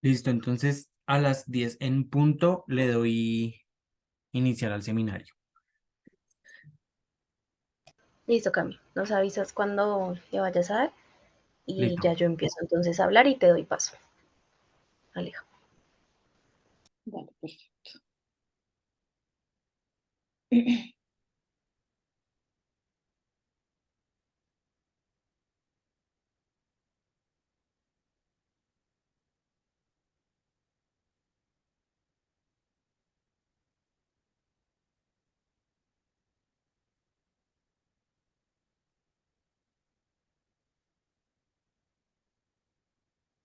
Listo, entonces a las 10 en punto le doy iniciar al seminario. Listo, Cami. Nos avisas cuando le vayas a dar y Listo. ya yo empiezo entonces a hablar y te doy paso. Alejo. Vale, perfecto.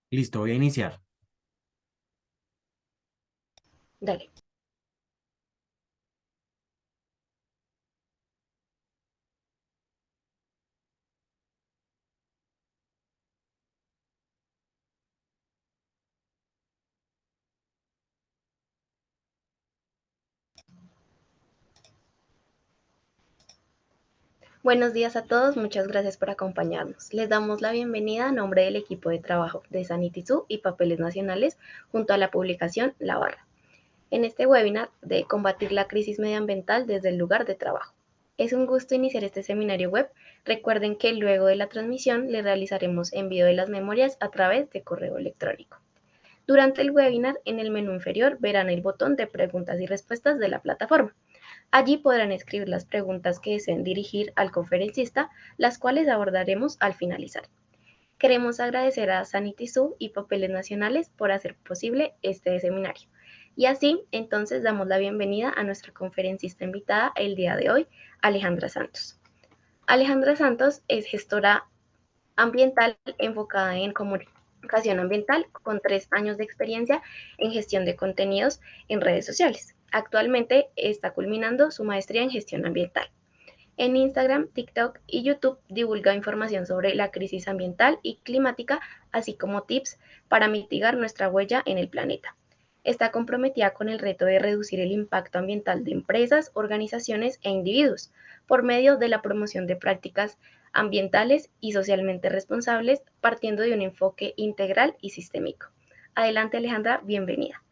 Listo, voy a iniciar. Dale. Buenos días a todos, muchas gracias por acompañarnos. Les damos la bienvenida a nombre del equipo de trabajo de Sanitizú y Papeles Nacionales junto a la publicación La Barra, en este webinar de combatir la crisis medioambiental desde el lugar de trabajo. Es un gusto iniciar este seminario web. Recuerden que luego de la transmisión le realizaremos envío de las memorias a través de correo electrónico. Durante el webinar, en el menú inferior verán el botón de preguntas y respuestas de la plataforma. Allí podrán escribir las preguntas que deseen dirigir al conferencista, las cuales abordaremos al finalizar. Queremos agradecer a SanitySub y Papeles Nacionales por hacer posible este seminario. Y así, entonces, damos la bienvenida a nuestra conferencista invitada el día de hoy, Alejandra Santos. Alejandra Santos es gestora ambiental enfocada en comunicación ambiental con 3 años de experiencia en gestión de contenidos en redes sociales. Actualmente está culminando su maestría en gestión ambiental. En Instagram, TikTok y YouTube divulga información sobre la crisis ambiental y climática, así como tips para mitigar nuestra huella en el planeta. Está comprometida con el reto de reducir el impacto ambiental de empresas, organizaciones e individuos por medio de la promoción de prácticas ambientales y socialmente responsables, partiendo de un enfoque integral y sistémico. Adelante, Alejandra, bienvenida.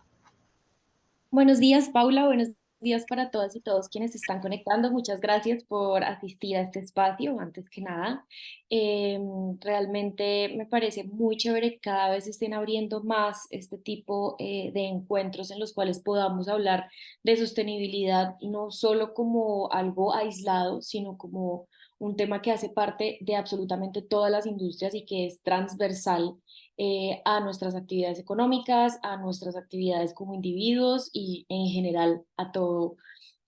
Buenos días, Paula. Buenos días para todas y todos quienes se están conectando. Muchas gracias por asistir a este espacio, antes que nada. Realmente me parece muy chévere que cada vez estén abriendo más este tipo de encuentros en los cuales podamos hablar de sostenibilidad, no solo como algo aislado, sino como un tema que hace parte de absolutamente todas las industrias y que es transversal a nuestras actividades económicas, a nuestras actividades como individuos y en general a todo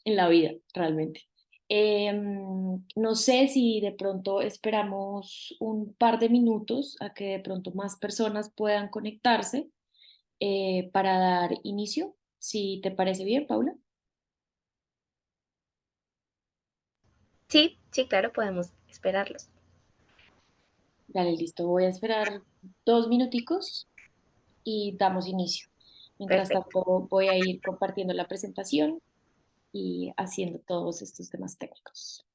en la vida realmente. No sé si de pronto esperamos un par de minutos a que de pronto más personas puedan conectarse para dar inicio, si te parece bien, Paula. Sí, sí, claro, podemos esperarlos. Dale, listo. Voy a esperar 2 minuticos y damos inicio. Mientras Perfecto. tanto, voy a ir compartiendo la presentación y haciendo todos estos temas técnicos.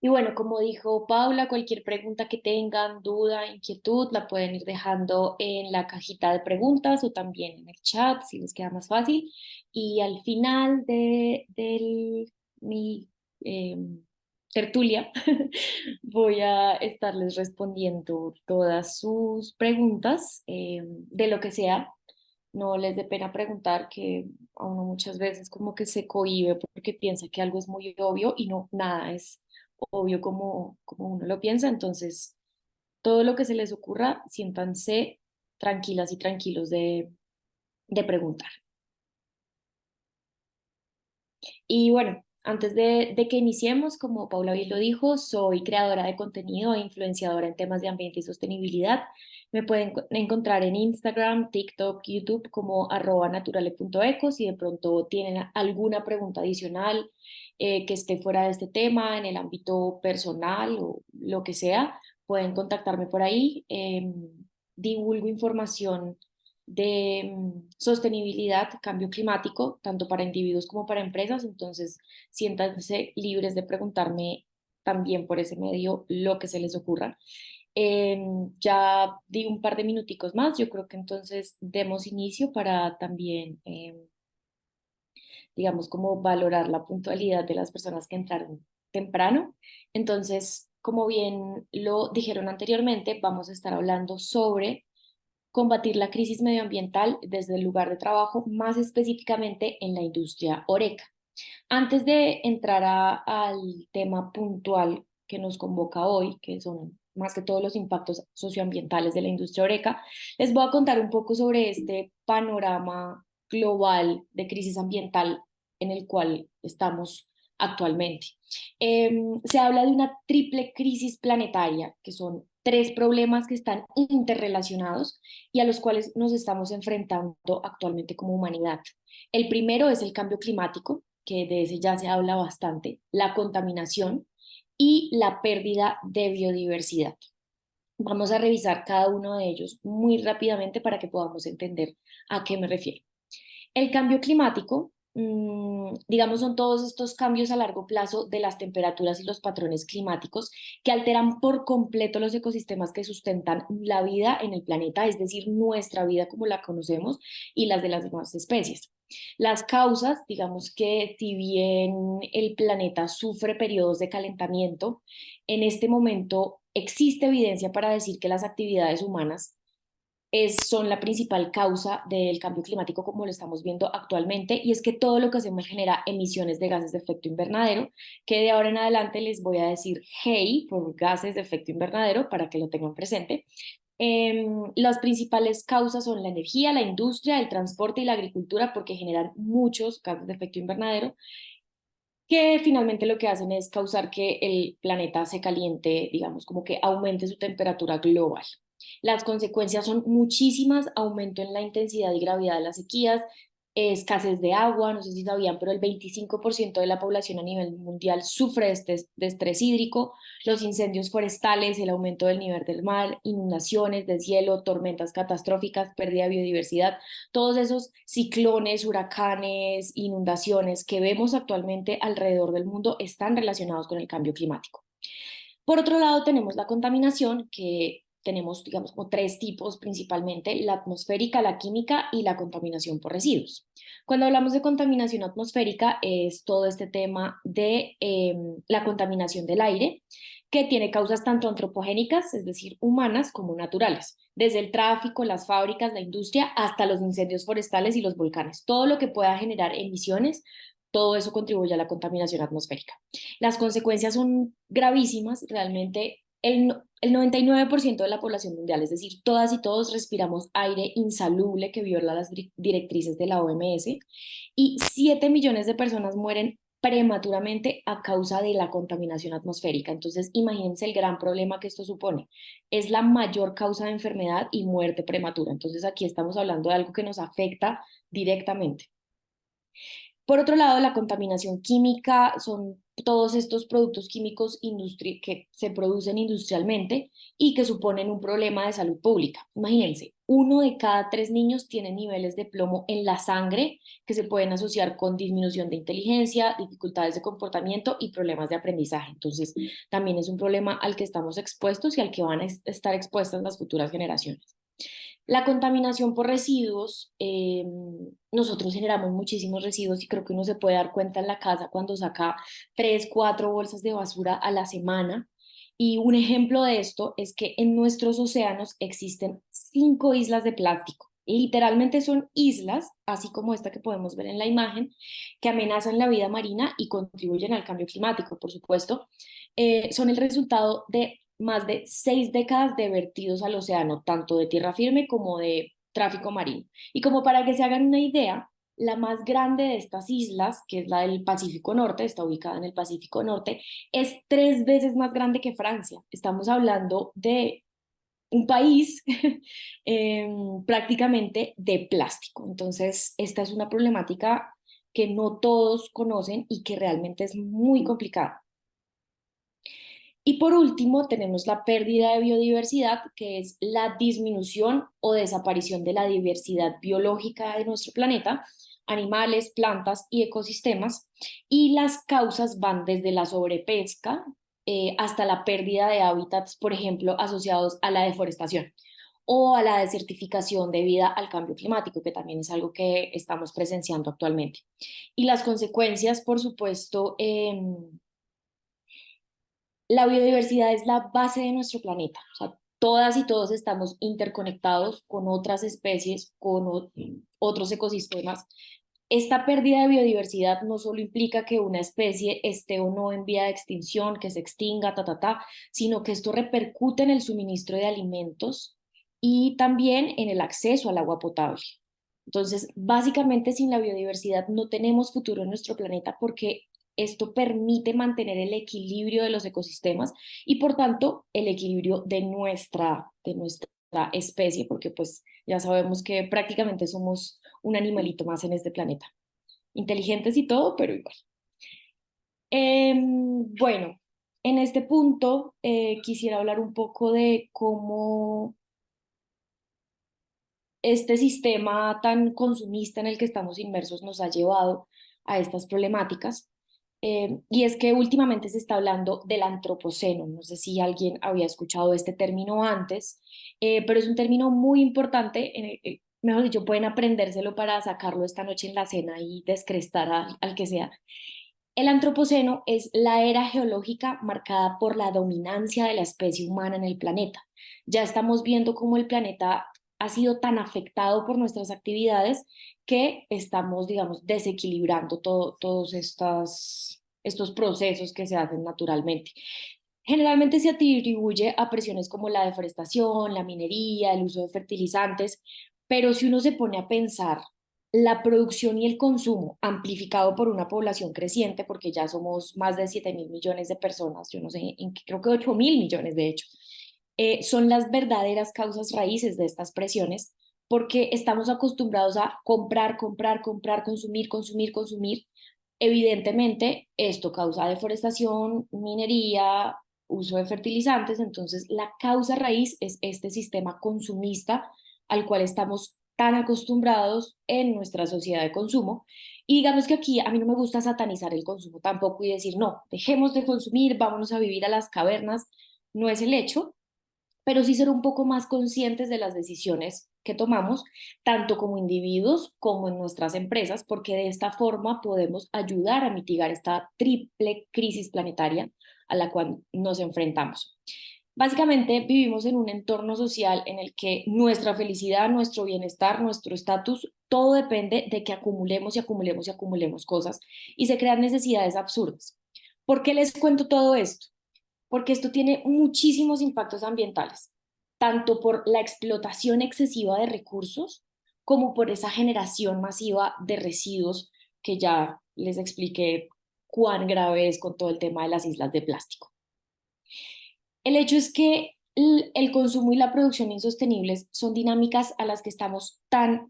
Y bueno, como dijo Paula, cualquier pregunta que tengan, duda, inquietud, la pueden ir dejando en la cajita de preguntas o también en el chat si les queda más fácil. Y al final de mi eh, tertulia voy a estarles respondiendo todas sus preguntas de lo que sea. No les dé pena preguntar, que a uno muchas veces como que se cohíbe porque piensa que algo es muy obvio y no, nada es obvio como uno lo piensa. Entonces, todo lo que se les ocurra, siéntanse tranquilas y tranquilos de preguntar. Y bueno, antes de que iniciemos, como Paula bien lo dijo, soy creadora de contenido e influenciadora en temas de ambiente y sostenibilidad. Me pueden encontrar en Instagram, TikTok, YouTube como @naturale.eco. Si de pronto tienen alguna pregunta adicional que esté fuera de este tema, en el ámbito personal o lo que sea, pueden contactarme por ahí. Divulgo información de sostenibilidad, cambio climático, tanto para individuos como para empresas. Entonces, siéntanse libres de preguntarme también por ese medio lo que se les ocurra. Ya di un par de minuticos más, yo creo que entonces demos inicio para también, digamos, como valorar la puntualidad de las personas que entraron temprano. Entonces, como bien lo dijeron anteriormente, vamos a estar hablando sobre combatir la crisis medioambiental desde el lugar de trabajo, más específicamente en la industria Horeca. Antes de entrar al tema puntual que nos convoca hoy, que son más que todos los impactos socioambientales de la industria Horeca, les voy a contar un poco sobre este panorama global de crisis ambiental en el cual estamos actualmente. Se habla de una triple crisis planetaria, que son tres problemas que están interrelacionados y a los cuales nos estamos enfrentando actualmente como humanidad. El primero es el cambio climático, que de ese ya se habla bastante, la contaminación y la pérdida de biodiversidad. Vamos a revisar cada uno de ellos muy rápidamente para que podamos entender a qué me refiero. El cambio climático, digamos, son todos estos cambios a largo plazo de las temperaturas y los patrones climáticos que alteran por completo los ecosistemas que sustentan la vida en el planeta, es decir, nuestra vida como la conocemos y las de las demás especies. Las causas, digamos que si bien el planeta sufre periodos de calentamiento, en este momento existe evidencia para decir que las actividades humanas son la principal causa del cambio climático como lo estamos viendo actualmente, y es que todo lo que hacemos genera emisiones de gases de efecto invernadero, que de ahora en adelante les voy a decir GEI por gases de efecto invernadero para que lo tengan presente. Las principales causas son la energía, la industria, el transporte y la agricultura, porque generan muchos gases de efecto invernadero, que finalmente lo que hacen es causar que el planeta se caliente, digamos, como que aumente su temperatura global. Las consecuencias son muchísimas: aumento en la intensidad y gravedad de las sequías, escasez de agua, no sé si sabían, pero el 25% de la población a nivel mundial sufre de estrés hídrico, los incendios forestales, el aumento del nivel del mar, inundaciones, deshielo, tormentas catastróficas, pérdida de biodiversidad, todos esos ciclones, huracanes, inundaciones que vemos actualmente alrededor del mundo están relacionados con el cambio climático. Por otro lado, tenemos la contaminación, que tenemos, digamos, como tres tipos principalmente: la atmosférica, la química y la contaminación por residuos. Cuando hablamos de contaminación atmosférica, es todo este tema de la contaminación del aire, que tiene causas tanto antropogénicas, es decir, humanas, como naturales, desde el tráfico, las fábricas, la industria, hasta los incendios forestales y los volcanes. Todo lo que pueda generar emisiones, todo eso contribuye a la contaminación atmosférica. Las consecuencias son gravísimas, realmente el 99% de la población mundial, es decir, todas y todos respiramos aire insalubre que viola las directrices de la OMS, y 7 millones de personas mueren prematuramente a causa de la contaminación atmosférica. Entonces, imagínense el gran problema que esto supone. Es la mayor causa de enfermedad y muerte prematura. Entonces, aquí estamos hablando de algo que nos afecta directamente. Por otro lado, la contaminación química son todos estos productos químicos que se producen industrialmente y que suponen un problema de salud pública. Imagínense, 1 de cada 3 niños tiene niveles de plomo en la sangre que se pueden asociar con disminución de inteligencia, dificultades de comportamiento y problemas de aprendizaje. Entonces, también es un problema al que estamos expuestos y al que van a estar expuestas las futuras generaciones. La contaminación por residuos, nosotros generamos muchísimos residuos y creo que uno se puede dar cuenta en la casa cuando saca 3, 4 bolsas de basura a la semana. Y un ejemplo de esto es que en nuestros océanos existen 5 islas de plástico. Literalmente son islas, así como esta que podemos ver en la imagen, que amenazan la vida marina y contribuyen al cambio climático, por supuesto. Son el resultado de más de 6 décadas de vertidos al océano, tanto de tierra firme como de tráfico marino. Y como para que se hagan una idea, la más grande de estas islas, que es la del Pacífico Norte, está ubicada en el Pacífico Norte, es 3 veces más grande que Francia. Estamos hablando de un país prácticamente de plástico. Entonces, esta es una problemática que no todos conocen y que realmente es muy complicada. Y por último, tenemos la pérdida de biodiversidad, que es la disminución o desaparición de la diversidad biológica de nuestro planeta, animales, plantas y ecosistemas. Y las causas van desde la sobrepesca hasta la pérdida de hábitats, por ejemplo, asociados a la deforestación o a la desertificación debida al cambio climático, que también es algo que estamos presenciando actualmente. Y las consecuencias, por supuesto, la biodiversidad es la base de nuestro planeta. O sea, todas y todos estamos interconectados con otras especies, con otros ecosistemas. Esta pérdida de biodiversidad no solo implica que una especie esté o no en vía de extinción, que se extinga, sino que esto repercute en el suministro de alimentos y también en el acceso al agua potable. Entonces, básicamente, sin la biodiversidad no tenemos futuro en nuestro planeta porque esto permite mantener el equilibrio de los ecosistemas y, por tanto, el equilibrio de nuestra especie, porque pues ya sabemos que prácticamente somos un animalito más en este planeta. Inteligentes y todo, pero igual. Bueno, en este punto quisiera hablar un poco de cómo este sistema tan consumista en el que estamos inmersos nos ha llevado a estas problemáticas. Y es que últimamente se está hablando del antropoceno. No sé si alguien había escuchado este término antes, pero es un término muy importante. Mejor dicho, pueden aprendérselo para sacarlo esta noche en la cena y descrestar al que sea. El antropoceno es la era geológica marcada por la dominancia de la especie humana en el planeta. Ya estamos viendo cómo el planeta ha sido tan afectado por nuestras actividades que estamos, digamos, desequilibrando todos estos procesos que se hacen naturalmente. Generalmente se atribuye a presiones como la deforestación, la minería, el uso de fertilizantes, pero si uno se pone a pensar la producción y el consumo amplificado por una población creciente, porque ya somos más de 7.000 millones de personas, yo no sé, creo que 8.000 millones de hecho, son las verdaderas causas raíces de estas presiones, porque estamos acostumbrados a comprar, comprar, comprar, consumir, consumir, consumir. Evidentemente, esto causa deforestación, minería, uso de fertilizantes, entonces la causa raíz es este sistema consumista al cual estamos tan acostumbrados en nuestra sociedad de consumo. Y digamos que aquí a mí no me gusta satanizar el consumo tampoco y decir, no, dejemos de consumir, vámonos a vivir a las cavernas, no es el hecho, pero sí ser un poco más conscientes de las decisiones que tomamos, tanto como individuos como en nuestras empresas, porque de esta forma podemos ayudar a mitigar esta triple crisis planetaria a la cual nos enfrentamos. Básicamente vivimos en un entorno social en el que nuestra felicidad, nuestro bienestar, nuestro estatus, todo depende de que acumulemos y acumulemos y acumulemos cosas y se crean necesidades absurdas. ¿Por qué les cuento todo esto? Porque esto tiene muchísimos impactos ambientales, tanto por la explotación excesiva de recursos como por esa generación masiva de residuos que ya les expliqué cuán grave es con todo el tema de las islas de plástico. El hecho es que el consumo y la producción insostenibles son dinámicas a las que estamos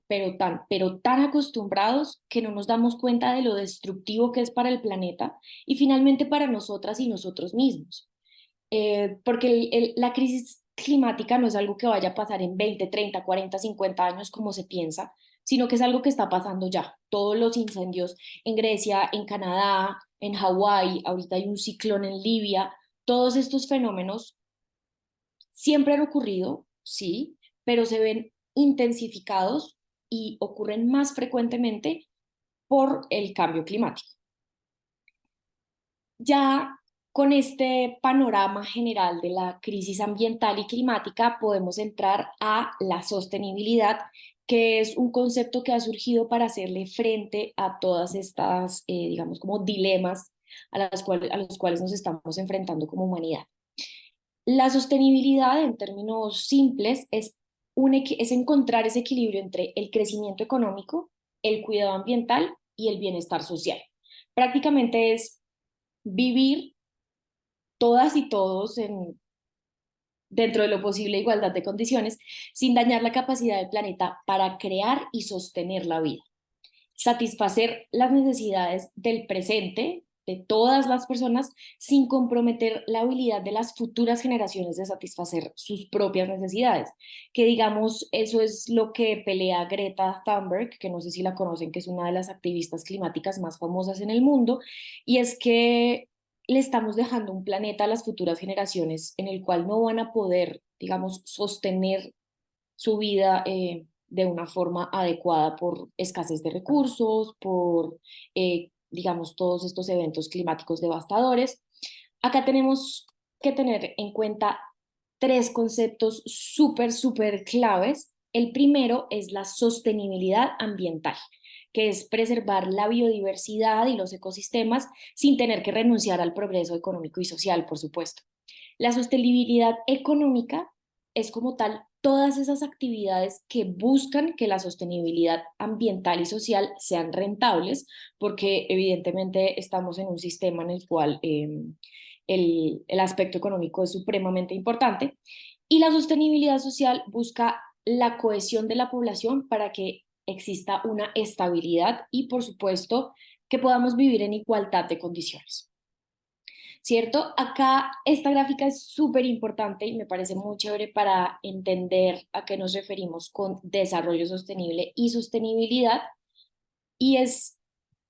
pero tan acostumbrados que no nos damos cuenta de lo destructivo que es para el planeta y finalmente para nosotras y nosotros mismos. Porque la crisis climática no es algo que vaya a pasar en 20, 30, 40, 50 años como se piensa, sino que es algo que está pasando ya. Todos los incendios en Grecia, en Canadá, en Hawái, ahorita hay un ciclón en Libia, todos estos fenómenos siempre han ocurrido, sí, pero se ven intensificados y ocurren más frecuentemente por el cambio climático. Ya con este panorama general de la crisis ambiental y climática podemos entrar a la sostenibilidad, que es un concepto que ha surgido para hacerle frente a todas estas, digamos, como dilemas a los cuales nos estamos enfrentando como humanidad. La sostenibilidad, en términos simples, es encontrar ese equilibrio entre el crecimiento económico, el cuidado ambiental y el bienestar social. Prácticamente es vivir todas y todos dentro de lo posible igualdad de condiciones, sin dañar la capacidad del planeta para crear y sostener la vida. Satisfacer las necesidades del presente, de todas las personas sin comprometer la habilidad de las futuras generaciones de satisfacer sus propias necesidades. Que digamos, eso es lo que pelea Greta Thunberg, que no sé si la conocen, que es una de las activistas climáticas más famosas en el mundo, y es que le estamos dejando un planeta a las futuras generaciones en el cual no van a poder, digamos, sostener su vida de una forma adecuada por escasez de recursos, por, digamos, todos estos eventos climáticos devastadores. Acá tenemos que tener en cuenta tres conceptos súper claves. El primero es la sostenibilidad ambiental, que es preservar la biodiversidad y los ecosistemas sin tener que renunciar al progreso económico y social, por supuesto. La sostenibilidad económica es como tal todas esas actividades que buscan que la sostenibilidad ambiental y social sean rentables, porque evidentemente estamos en un sistema en el cual el aspecto económico es supremamente importante. Y la sostenibilidad social busca la cohesión de la población para que exista una estabilidad y, por supuesto, que podamos vivir en igualdad de condiciones. ¿Cierto? Acá esta gráfica es súper importante y me parece muy chévere para entender a qué nos referimos con desarrollo sostenible y sostenibilidad. Y es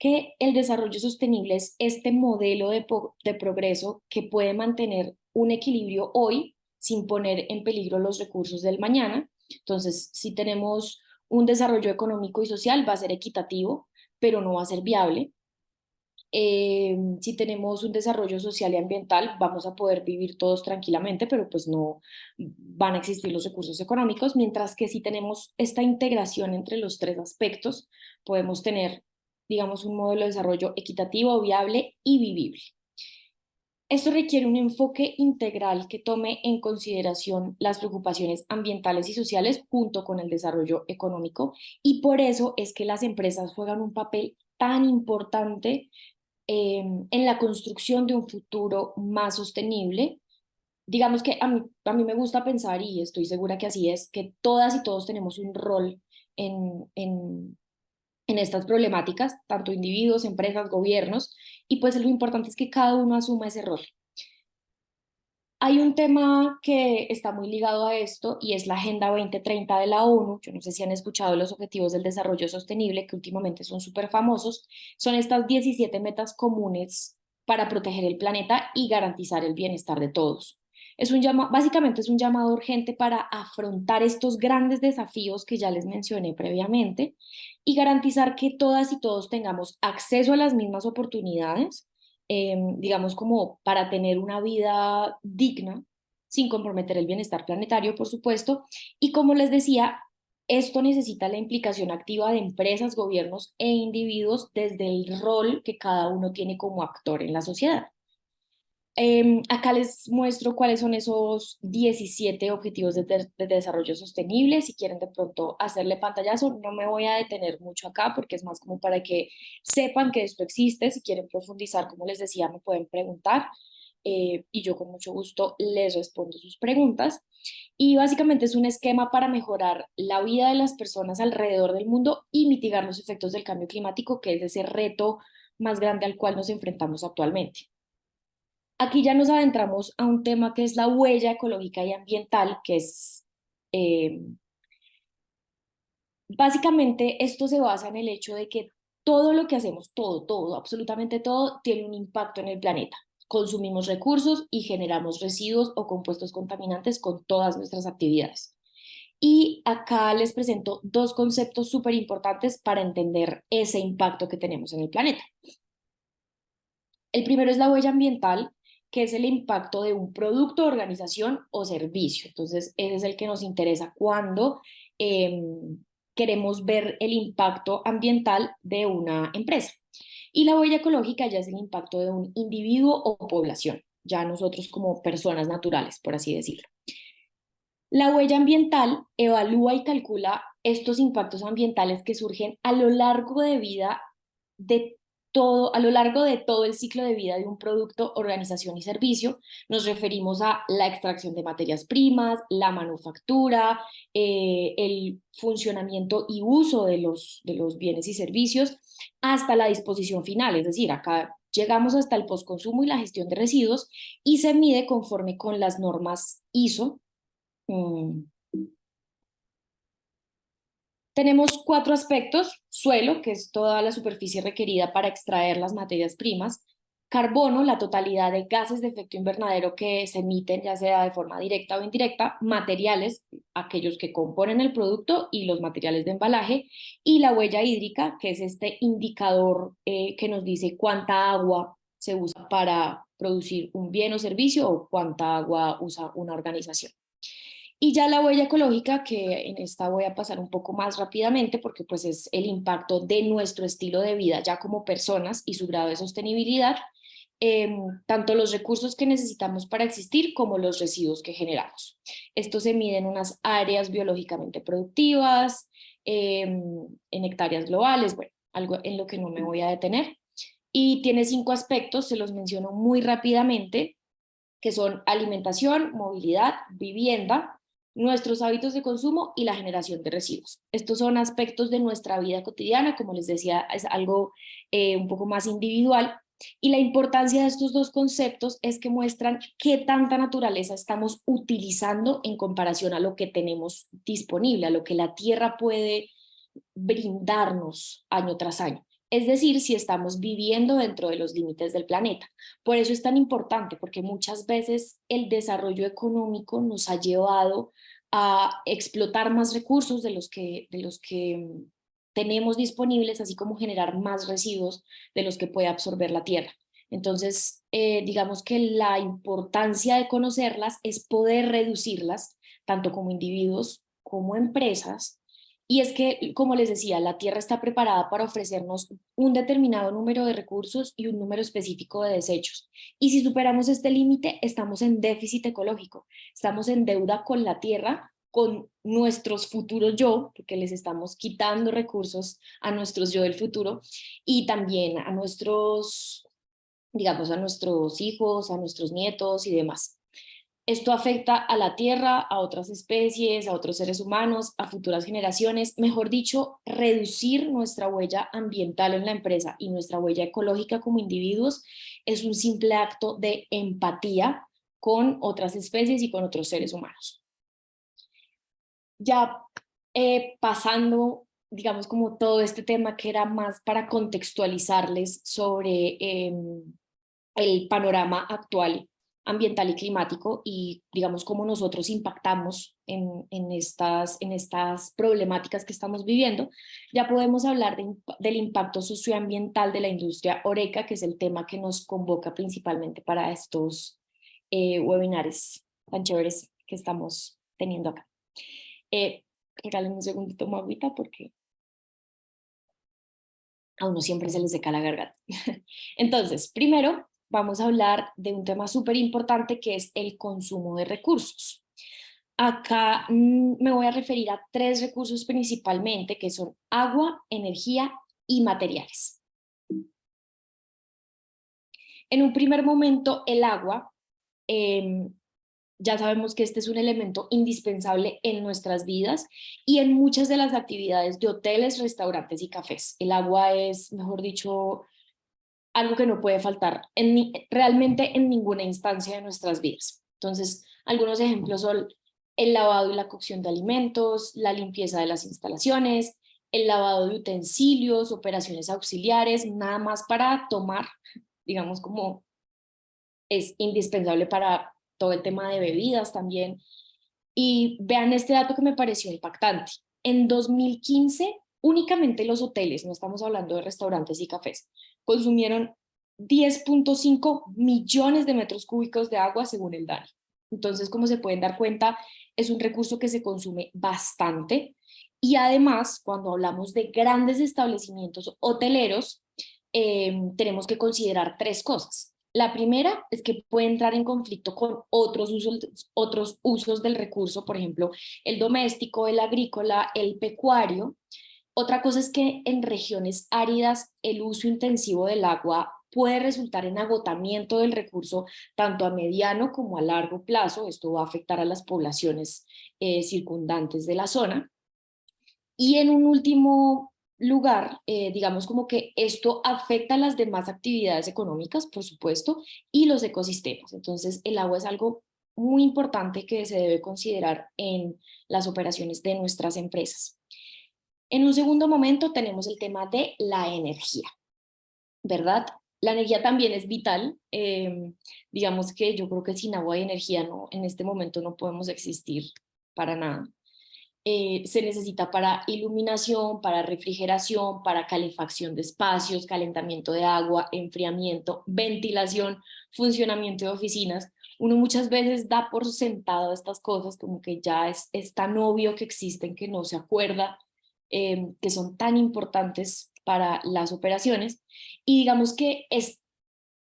que el desarrollo sostenible es este modelo de progreso que puede mantener un equilibrio hoy sin poner en peligro los recursos del mañana. Entonces, si tenemos un desarrollo económico y social, va a ser equitativo, pero no va a ser viable. Si tenemos un desarrollo social y ambiental, vamos a poder vivir todos tranquilamente, pero pues no van a existir los recursos económicos, mientras que si tenemos esta integración entre los tres aspectos, podemos tener, digamos, un modelo de desarrollo equitativo, viable y vivible. Esto requiere un enfoque integral que tome en consideración las preocupaciones ambientales y sociales junto con el desarrollo económico, y por eso es que las empresas juegan un papel tan importante en la construcción de un futuro más sostenible. Digamos que a mí me gusta pensar, y estoy segura que así es, que todas y todos tenemos un rol en, en, en estas problemáticas, tanto individuos, empresas, gobiernos, y pues lo importante es que cada uno asuma ese rol. Hay un tema que está muy ligado a esto y es la Agenda 2030 de la ONU. Yo no sé si han escuchado los Objetivos del Desarrollo Sostenible, que últimamente son súper famosos. Son estas 17 metas comunes para proteger el planeta y garantizar el bienestar de todos. Básicamente es un llamado urgente para afrontar estos grandes desafíos que ya les mencioné previamente y garantizar que todas y todos tengamos acceso a las mismas oportunidades, digamos, como para tener una vida digna, sin comprometer el bienestar planetario, por supuesto. Y como les decía, esto necesita la implicación activa de empresas, gobiernos e individuos desde el rol que cada uno tiene como actor en la sociedad. Acá les muestro cuáles son esos 17 objetivos de desarrollo sostenible. Si quieren de pronto hacerle pantallazo, no me voy a detener mucho acá porque es más como para que sepan que esto existe. Si quieren profundizar, como les decía, me pueden preguntar y yo con mucho gusto les respondo sus preguntas. Y básicamente es un esquema para mejorar la vida de las personas alrededor del mundo y mitigar los efectos del cambio climático, que es ese reto más grande al cual nos enfrentamos actualmente. Aquí ya nos adentramos a un tema que es la huella ecológica y ambiental, que es, eh, básicamente esto se basa en el hecho de que todo lo que hacemos, todo, absolutamente todo, tiene un impacto en el planeta. Consumimos recursos y generamos residuos o compuestos contaminantes con todas nuestras actividades. Y acá les presento dos conceptos súper importantes para entender ese impacto que tenemos en el planeta. El primero es la huella ambiental, que es el impacto de un producto, organización o servicio. Entonces, ese es el que nos interesa cuando eh, queremos ver el impacto ambiental de una empresa. Y la huella ecológica ya es el impacto de un individuo o población, ya nosotros como personas naturales, por así decirlo. La huella ambiental evalúa y calcula estos impactos ambientales que surgen a lo largo de vida de a lo largo de todo el ciclo de vida de un producto, organización y servicio. Nos referimos a la extracción de materias primas, la manufactura, el funcionamiento y uso de los bienes y servicios, hasta la disposición final. Es decir, acá Llegamos hasta el postconsumo y la gestión de residuos y se mide conforme con las normas ISO. Tenemos 4 aspectos: suelo, que es toda la superficie requerida para extraer las materias primas; carbono, la totalidad de gases de efecto invernadero que se emiten, ya sea de forma directa o indirecta; materiales, aquellos que componen el producto y los materiales de embalaje; y la huella hídrica, que es este indicador que nos dice cuánta agua se usa para producir un bien o servicio o cuánta agua usa una organización. Y ya la huella ecológica, que en esta voy a pasar un poco más rápidamente porque pues es el impacto de nuestro estilo de vida ya como personas y su grado de sostenibilidad, tanto los recursos que necesitamos para existir como los residuos que generamos. Esto se mide en unas áreas biológicamente productivas, en hectáreas globales, bueno, algo en lo que no me voy a detener. Y tiene 5 aspectos, se los menciono muy rápidamente, que son alimentación, movilidad, vivienda, nuestros hábitos de consumo y la generación de residuos. Estos son aspectos de nuestra vida cotidiana, como les decía, es algo un poco más individual, y la importancia de estos 2 conceptos es que muestran qué tanta naturaleza estamos utilizando en comparación a lo que tenemos disponible, a lo que la tierra puede brindarnos año tras año. Es decir, si estamos viviendo dentro de los límites del planeta. Por eso es tan importante, porque muchas veces el desarrollo económico nos ha llevado a explotar más recursos de los que tenemos disponibles, así como generar más residuos de los que puede absorber la tierra. Entonces, digamos que la importancia de conocerlas es poder reducirlas, tanto como individuos como empresas. Y es que, como les decía, la Tierra está preparada para ofrecernos un determinado número de recursos y un número específico de desechos. Y si superamos este límite, estamos en déficit ecológico, estamos en deuda con la Tierra, con nuestros futuros yo, porque les estamos quitando recursos a nuestros yo del futuro y también a nuestros, digamos, a nuestros hijos, a nuestros nietos y demás. Esto afecta a la tierra, a otras especies, a otros seres humanos, a futuras generaciones. Mejor dicho, reducir nuestra huella ambiental en la empresa y nuestra huella ecológica como individuos es un simple acto de empatía con otras especies y con otros seres humanos. Ya pasando, digamos, como todo este tema que era más para contextualizarles sobre el panorama actual ambiental y climático y digamos cómo nosotros impactamos en estas problemáticas que estamos viviendo, ya podemos hablar del impacto socioambiental de la industria Horeca, que es el tema que nos convoca principalmente para estos webinars tan chéveres que estamos teniendo acá. Regálenme un segundito, tomo agüita porque a uno siempre se les seca la garganta. Entonces, primero vamos a hablar de un tema súper importante que es el consumo de recursos. Acá me voy a referir a 3 recursos principalmente, que son agua, energía y materiales. En un primer momento, el agua, ya sabemos que este es un elemento indispensable en nuestras vidas y en muchas de las actividades de hoteles, restaurantes y cafés. El agua es, mejor dicho, algo que no puede faltar realmente en ninguna instancia de nuestras vidas. Entonces, algunos ejemplos son el lavado y la cocción de alimentos, la limpieza de las instalaciones, el lavado de utensilios, operaciones auxiliares, nada más para tomar, digamos como es indispensable para todo el tema de bebidas también. Y vean este dato que me pareció impactante. En 2015, únicamente los hoteles, no estamos hablando de restaurantes y cafés, consumieron 10.5 millones de metros cúbicos de agua según el DANI. Entonces, como se pueden dar cuenta, es un recurso que se consume bastante. Y además, cuando hablamos de grandes establecimientos hoteleros, tenemos que considerar 3 cosas. La primera es que puede entrar en conflicto con otros usos del recurso, por ejemplo, el doméstico, el agrícola, el pecuario. Otra cosa es que en regiones áridas el uso intensivo del agua puede resultar en agotamiento del recurso tanto a mediano como a largo plazo. Esto va a afectar a las poblaciones circundantes de la zona. Y en un último lugar, digamos como que esto afecta a las demás actividades económicas, por supuesto, y los ecosistemas. Entonces, el agua es algo muy importante que se debe considerar en las operaciones de nuestras empresas. En un segundo momento tenemos el tema de la energía, ¿verdad? La energía también es vital. Digamos que yo creo que sin agua y energía no, en este momento no podemos existir para nada. Se necesita para iluminación, para refrigeración, para calefacción de espacios, calentamiento de agua, enfriamiento, ventilación, funcionamiento de oficinas. Uno muchas veces da por sentado estas cosas, como que ya es tan obvio que existen que no se acuerda que son tan importantes para las operaciones. Y digamos que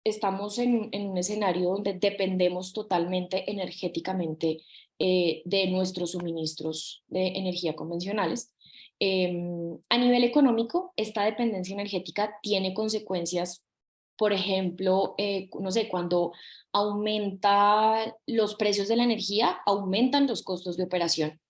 estamos en un escenario donde dependemos totalmente energéticamente de nuestros suministros de energía convencionales. A nivel económico, esta dependencia energética tiene consecuencias, por ejemplo, no sé, cuando aumenta los precios de la energía, aumentan los costos de operación.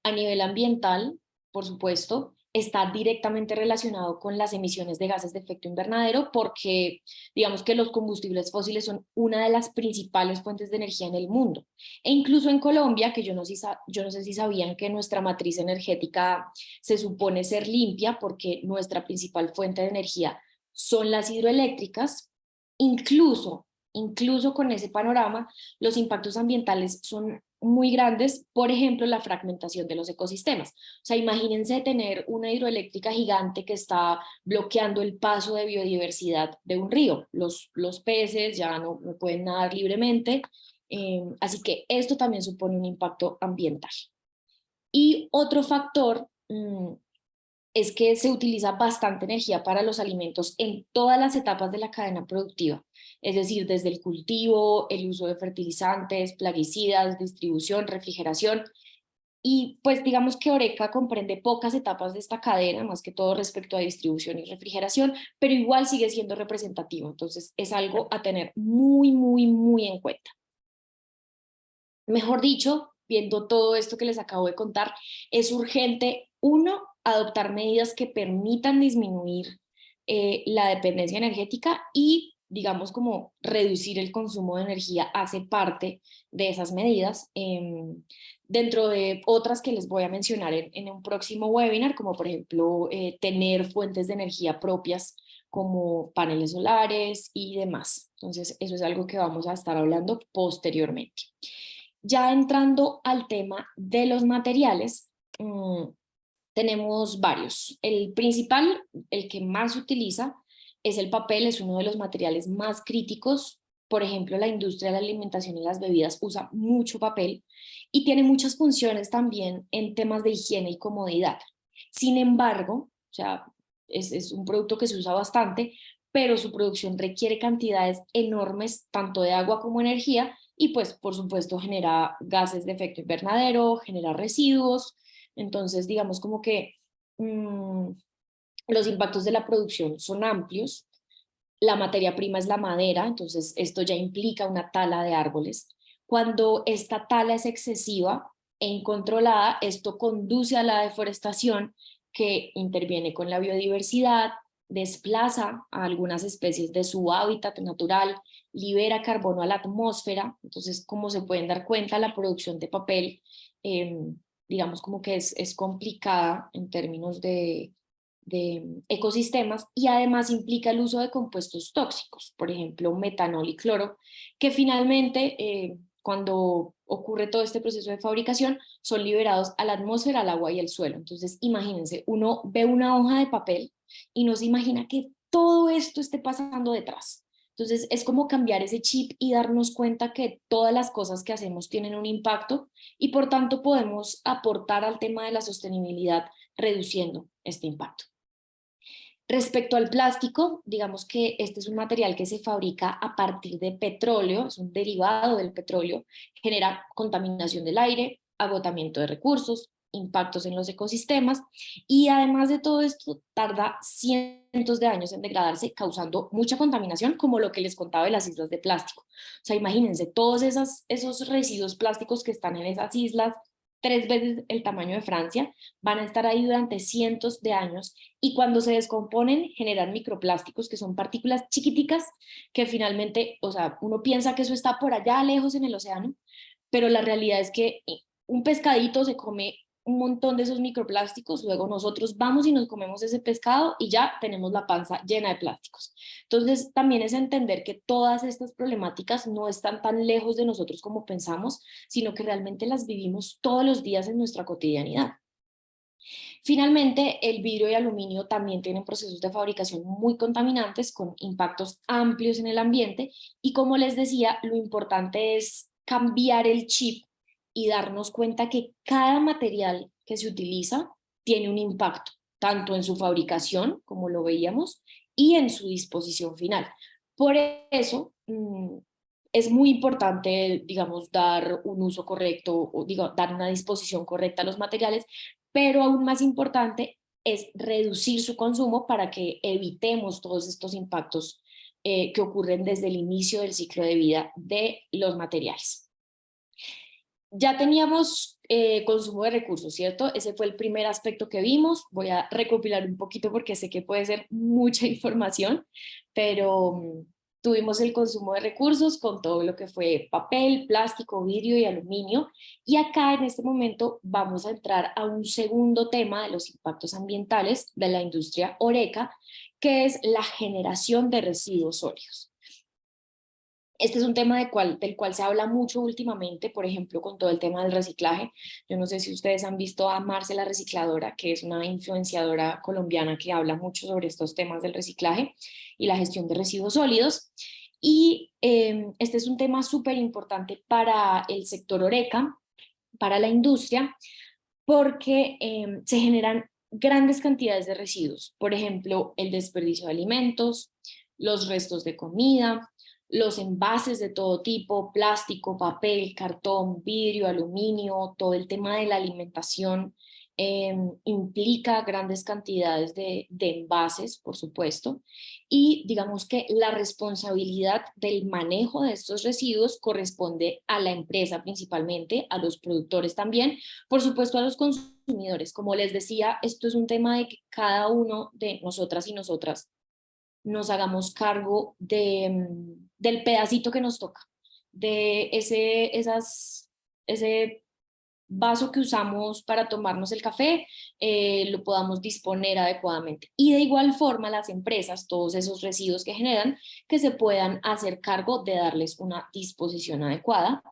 A nivel ambiental, por supuesto, está directamente relacionado con las emisiones de gases de efecto invernadero porque digamos que los combustibles fósiles son una de las principales fuentes de energía en el mundo. E incluso en Colombia, que yo no sé si sabían que nuestra matriz energética se supone ser limpia porque nuestra principal fuente de energía son las hidroeléctricas, incluso con ese panorama, los impactos ambientales son muy grandes, por ejemplo, la fragmentación de los ecosistemas. O sea, imagínense tener una hidroeléctrica gigante que está bloqueando el paso de biodiversidad de un río. Los peces ya no pueden nadar libremente, así que esto también supone un impacto ambiental. Y otro factor es que se utiliza bastante energía para los alimentos en todas las etapas de la cadena productiva, es decir, desde el cultivo, el uso de fertilizantes, plaguicidas, distribución, refrigeración, y pues digamos que Oreca comprende pocas etapas de esta cadena, más que todo respecto a distribución y refrigeración, pero igual sigue siendo representativo, entonces es algo a tener muy en cuenta. Mejor dicho, viendo todo esto que les acabo de contar, es urgente, uno, adoptar medidas que permitan disminuir la dependencia energética y, digamos, como reducir el consumo de energía hace parte de esas medidas. Dentro de otras que les voy a mencionar en un próximo webinar, como por ejemplo tener fuentes de energía propias como paneles solares y demás. Entonces, eso es algo que vamos a estar hablando posteriormente. Ya entrando al tema de los materiales, tenemos varios. El principal, el que más se utiliza, es el papel, es uno de los materiales más críticos. Por ejemplo, la industria de la alimentación y las bebidas usa mucho papel y tiene muchas funciones también en temas de higiene y comodidad. Sin embargo, o sea, es un producto que se usa bastante, pero su producción requiere cantidades enormes, tanto de agua como energía, y pues por supuesto genera gases de efecto invernadero, genera residuos, entonces digamos como que los impactos de la producción son amplios. La materia prima es la madera, entonces esto ya implica una tala de árboles. Cuando esta tala es excesiva e incontrolada, esto conduce a la deforestación que interviene con la biodiversidad, desplaza a algunas especies de su hábitat natural, libera carbono a la atmósfera. Entonces, como se pueden dar cuenta, la producción de papel, digamos como que es complicada en términos de ecosistemas y además implica el uso de compuestos tóxicos, por ejemplo, metanol y cloro, que finalmente cuando ocurre todo este proceso de fabricación son liberados a la atmósfera, al agua y al suelo. Entonces, imagínense, uno ve una hoja de papel y no se imagina que todo esto esté pasando detrás. Entonces, es como cambiar ese chip y darnos cuenta que todas las cosas que hacemos tienen un impacto y por tanto podemos aportar al tema de la sostenibilidad reduciendo este impacto. Respecto al plástico, digamos que este es un material que se fabrica a partir de petróleo, es un derivado del petróleo, genera contaminación del aire, agotamiento de recursos, impactos en los ecosistemas y además de todo esto tarda cientos de años en degradarse, causando mucha contaminación, como lo que les contaba de las islas de plástico. O sea, imagínense todos esos residuos plásticos que están en esas islas, 3 veces el tamaño de Francia, van a estar ahí durante cientos de años y cuando se descomponen generan microplásticos, que son partículas chiquiticas que finalmente, o sea, uno piensa que eso está por allá lejos en el océano, pero la realidad es que un pescadito se come un montón de esos microplásticos, luego nosotros vamos y nos comemos ese pescado y ya tenemos la panza llena de plásticos. Entonces, también es entender que todas estas problemáticas no están tan lejos de nosotros como pensamos, sino que realmente las vivimos todos los días en nuestra cotidianidad. Finalmente, el vidrio y aluminio también tienen procesos de fabricación muy contaminantes con impactos amplios en el ambiente y como les decía, lo importante es cambiar el chip y darnos cuenta que cada material que se utiliza tiene un impacto, tanto en su fabricación, como lo veíamos, y en su disposición final. Por eso, es muy importante, digamos, dar un uso correcto o dar una disposición correcta a los materiales, pero aún más importante es reducir su consumo para que evitemos todos estos impactos que ocurren desde el inicio del ciclo de vida de los materiales. Ya teníamos consumo de recursos, ¿cierto? Ese fue el primer aspecto que vimos. Voy a recopilar un poquito porque sé que puede ser mucha información, pero tuvimos el consumo de recursos con todo lo que fue papel, plástico, vidrio y aluminio. Y acá en este momento vamos a entrar a un segundo tema de los impactos ambientales de la industria Horeca, que es la generación de residuos sólidos. Este es un tema del cual se habla mucho últimamente, por ejemplo, con todo el tema del reciclaje. Yo no sé si ustedes han visto a Marce la Recicladora, que es una influenciadora colombiana que habla mucho sobre estos temas del reciclaje y la gestión de residuos sólidos. Y este es un tema súper importante para el sector Horeca, para la industria, porque se generan grandes cantidades de residuos. Por ejemplo, el desperdicio de alimentos, los restos de comida, los envases de todo tipo, plástico, papel, cartón, vidrio, aluminio, todo el tema de la alimentación implica grandes cantidades de envases, por supuesto, y digamos que la responsabilidad del manejo de estos residuos corresponde a la empresa principalmente, a los productores también, por supuesto a los consumidores. Como les decía, esto es un tema de que cada uno de nosotras y nosotras nos hagamos cargo del pedacito que nos toca, de ese vaso que usamos para tomarnos el café, lo podamos disponer adecuadamente. Y de igual forma las empresas, todos esos residuos que generan, que se puedan hacer cargo de darles una disposición adecuada,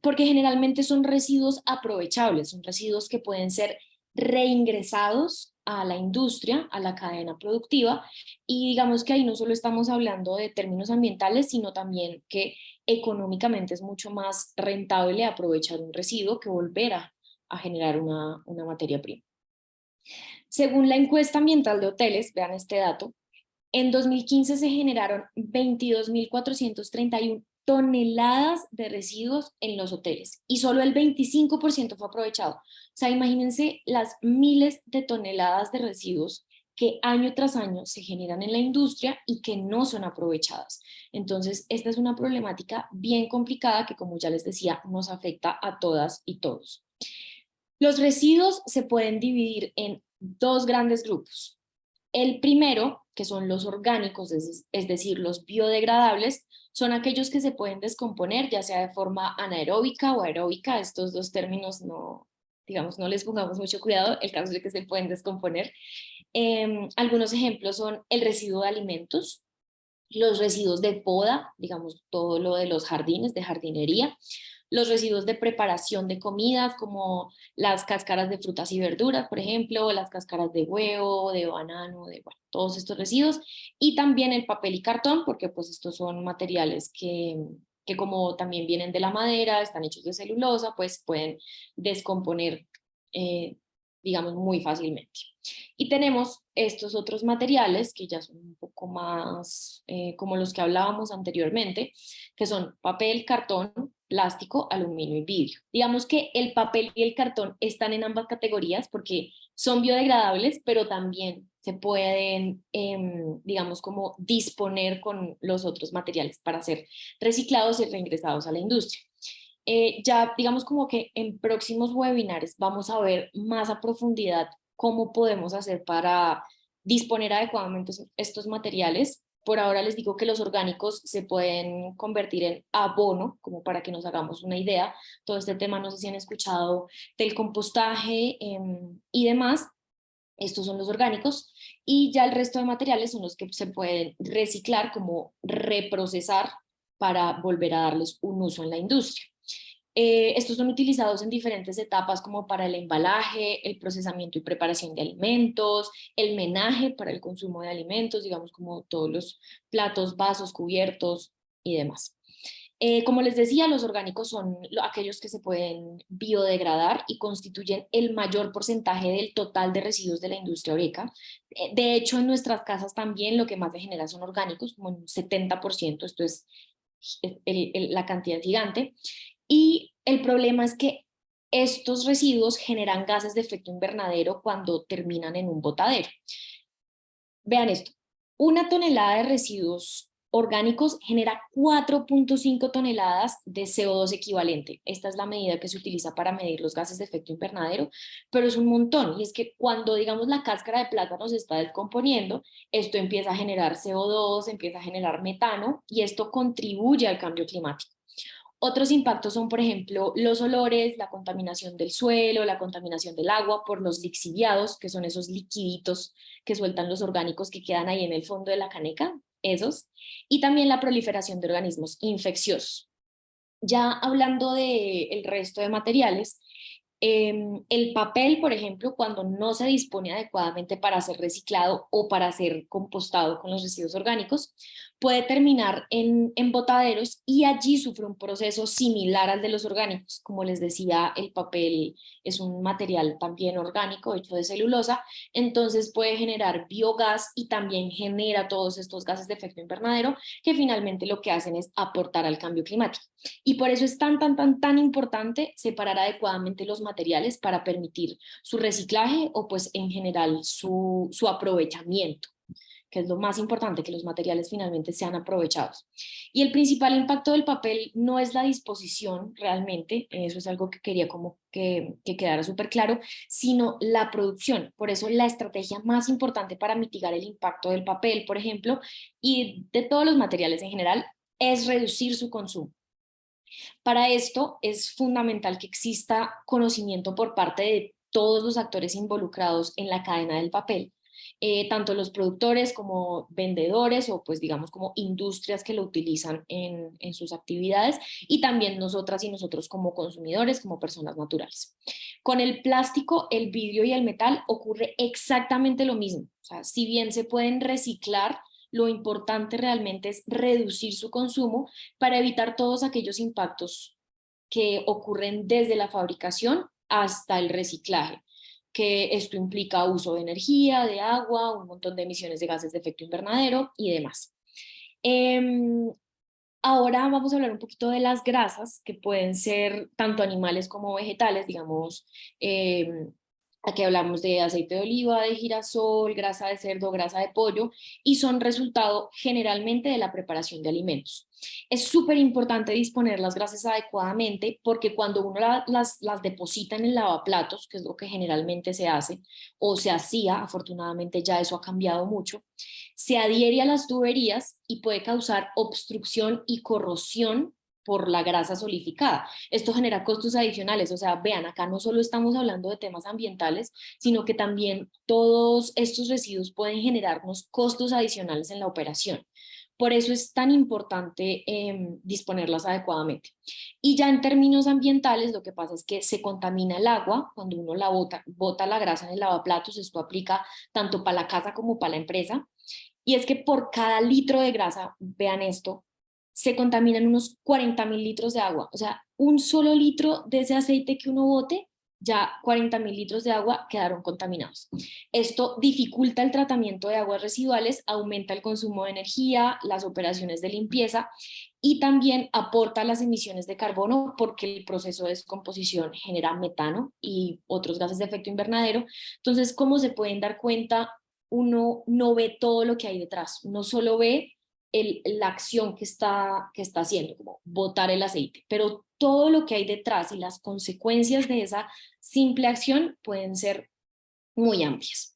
porque generalmente son residuos aprovechables, son residuos que pueden ser reingresados a la industria, a la cadena productiva, y digamos que ahí no solo estamos hablando de términos ambientales, sino también que económicamente es mucho más rentable aprovechar un residuo que volver a generar una materia prima. Según la encuesta ambiental de hoteles, vean este dato, en 2015 se generaron 22.431 toneladas de residuos en los hoteles y solo el 25% fue aprovechado. O sea, imagínense las miles de toneladas de residuos que año tras año se generan en la industria y que no son aprovechadas. Entonces, esta es una problemática bien complicada que, como ya les decía, nos afecta a todas y todos. Los residuos se pueden dividir en dos grandes grupos. El primero, que son los orgánicos, es decir, los biodegradables, son aquellos que se pueden descomponer, ya sea de forma anaeróbica o aeróbica. Estos dos términos no, digamos, no les pongamos mucho cuidado, el caso es de que se pueden descomponer. Algunos ejemplos son el residuo de alimentos, los residuos de poda, digamos, todo lo de los jardines, de jardinería, los residuos de preparación de comidas, como las cáscaras de frutas y verduras, por ejemplo, las cáscaras de huevo, de banano, de bueno, todos estos residuos, y también el papel y cartón, porque pues estos son materiales que como también vienen de la madera, están hechos de celulosa, pues pueden descomponer, eh, digamos, muy fácilmente. Y tenemos estos otros materiales que ya son un poco más como los que hablábamos anteriormente, que son papel, cartón, plástico, aluminio y vidrio. Digamos que el papel y el cartón están en ambas categorías porque son biodegradables, pero también se pueden, digamos, como disponer con los otros materiales para ser reciclados y reingresados a la industria. Ya digamos como que en próximos webinars vamos a ver más a profundidad cómo podemos hacer para disponer adecuadamente estos materiales. Por ahora les digo que los orgánicos se pueden convertir en abono, como para que nos hagamos una idea. Todo este tema, no sé si han escuchado del compostaje y demás. Estos son los orgánicos y ya el resto de materiales son los que se pueden reciclar, como reprocesar para volver a darles un uso en la industria. Estos son utilizados en diferentes etapas como para el embalaje, el procesamiento y preparación de alimentos, el menaje para el consumo de alimentos, digamos como todos los platos, vasos, cubiertos y demás. Como les decía, los orgánicos son aquellos que se pueden biodegradar y constituyen el mayor porcentaje del total de residuos de la industria oreca. De hecho, en nuestras casas también lo que más se genera son orgánicos, como un 70%, esto es la cantidad gigante. Y el problema es que estos residuos generan gases de efecto invernadero cuando terminan en un botadero. Vean esto, una tonelada de residuos orgánicos genera 4.5 toneladas de CO2 equivalente. Esta es la medida que se utiliza para medir los gases de efecto invernadero, pero es un montón. Y es que cuando, digamos, la cáscara de plátano se está descomponiendo, esto empieza a generar CO2, empieza a generar metano, y esto contribuye al cambio climático. Otros impactos son, por ejemplo, los olores, la contaminación del suelo, la contaminación del agua por los lixiviados, que son esos liquiditos que sueltan los orgánicos que quedan ahí en el fondo de la caneca, esos, y también la proliferación de organismos infecciosos. Ya hablando del resto de materiales, el papel, por ejemplo, cuando no se dispone adecuadamente para ser reciclado o para ser compostado con los residuos orgánicos, puede terminar en botaderos y allí sufre un proceso similar al de los orgánicos. Como les decía, el papel es un material también orgánico hecho de celulosa, entonces puede generar biogás y también genera todos estos gases de efecto invernadero que finalmente lo que hacen es aportar al cambio climático. Y por eso es tan importante separar adecuadamente los materiales para permitir su reciclaje o pues en general su aprovechamiento, que es lo más importante, que los materiales finalmente sean aprovechados. Y el principal impacto del papel no es la disposición realmente, eso es algo que quería como que quedara súper claro, sino la producción. Por eso la estrategia más importante para mitigar el impacto del papel, por ejemplo, y de todos los materiales en general, es reducir su consumo. Para esto es fundamental que exista conocimiento por parte de todos los actores involucrados en la cadena del papel, tanto los productores como vendedores o pues digamos como industrias que lo utilizan en sus actividades y también nosotras y nosotros como consumidores, como personas naturales. Con el plástico, el vidrio y el metal ocurre exactamente lo mismo. O sea, si bien se pueden reciclar, lo importante realmente es reducir su consumo para evitar todos aquellos impactos que ocurren desde la fabricación hasta el reciclaje, que esto implica uso de energía, de agua, un montón de emisiones de gases de efecto invernadero y demás. Ahora vamos a hablar un poquito de las grasas, que pueden ser tanto animales como vegetales, digamos, aquí hablamos de aceite de oliva, de girasol, grasa de cerdo, grasa de pollo, y son resultado generalmente de la preparación de alimentos. Es súper importante disponer las grasas adecuadamente porque cuando uno las deposita en el lavaplatos, que es lo que generalmente se hace o se hacía, afortunadamente ya eso ha cambiado mucho, se adhiere a las tuberías y puede causar obstrucción y corrosión por la grasa solidificada. Esto genera costos adicionales, o sea, vean, acá no solo estamos hablando de temas ambientales, sino que también todos estos residuos pueden generarnos costos adicionales en la operación. Por eso es tan importante disponerlas adecuadamente. Y ya en términos ambientales, lo que pasa es que se contamina el agua cuando uno la bota la grasa en el lavaplatos. Esto aplica tanto para la casa como para la empresa. Y es que por cada litro de grasa, vean esto, se contaminan unos 40.000 litros de agua. O sea, un solo litro de ese aceite que uno bote, ya 40.000 litros de agua quedaron contaminados. Esto dificulta el tratamiento de aguas residuales, aumenta el consumo de energía, las operaciones de limpieza y también aporta las emisiones de carbono porque el proceso de descomposición genera metano y otros gases de efecto invernadero. Entonces, ¿cómo se pueden dar cuenta? Uno no ve todo lo que hay detrás, uno solo ve la acción que está haciendo, como botar el aceite, pero todo lo que hay detrás y las consecuencias de esa simple acción pueden ser muy amplias.